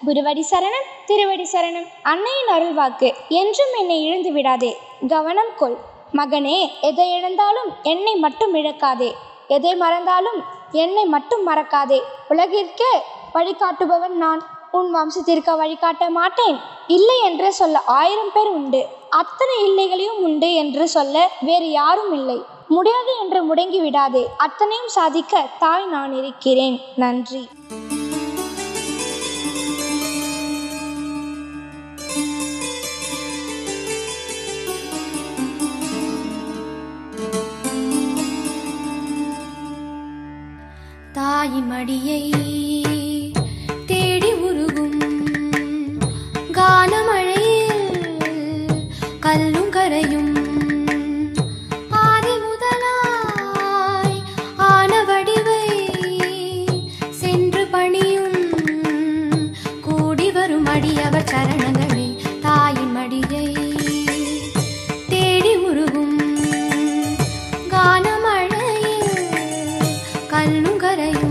குருவடி சரணம், திருவடி சரணம். அன்னையின் அருள்வாக்கு என்றும் என்னை இழந்து விடாதே. கவனம் கொள் மகனே. எதை இழந்தாலும் என்னை மட்டும் இழக்காதே. எதை மறந்தாலும் என்னை மட்டும் மறக்காதே. உலகிற்கே வழிகாட்டுபவன் நான். உன் வம்சத்திற்கு வழிகாட்ட மாட்டேன் இல்லை என்று சொல்ல 1000 பேர் உண்டு. அத்தனை இல்லைகளையும் உண்டு என்று சொல்ல வேறு யாரும் இல்லை. முடியாது என்று முடங்கி விடாதே. அத்தனையும் சாதிக்க தாய் நான் இருக்கிறேன். நன்றி. தாய்மடியை தேடி உருகும் கானமழையில் கல்லும் கரையும் ஆதி முதலாய் ஆன வடிவை சென்று பணியும் கூடி வரும் அடியவர் சரணங்களே. தாயின் மடியை தேடி உருகும் கானமழையில் கல்லும் கரையும்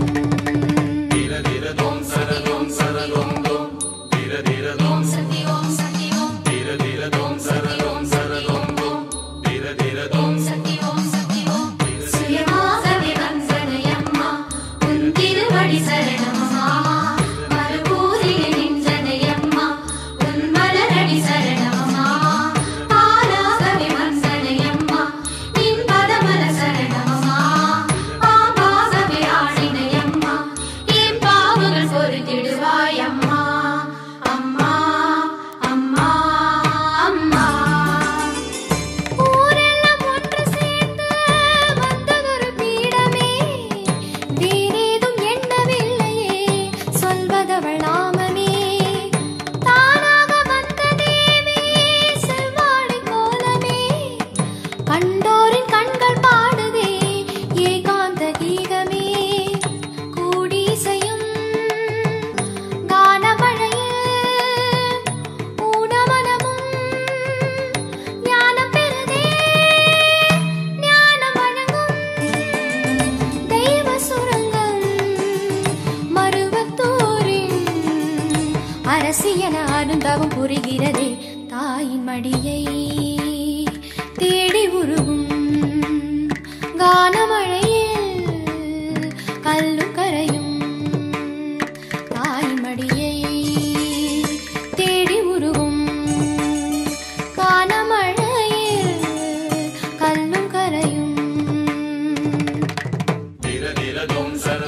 அரசியன அருந்தவம் புரிகிறதே. தாயின் மடியை தேடி உருகும் கானமழையில் கல்லும் கரையும். தாயின் மடியை தேடி உருகும் கானமழையில் கல்லும் கரையும். தீர தீர தோம் சர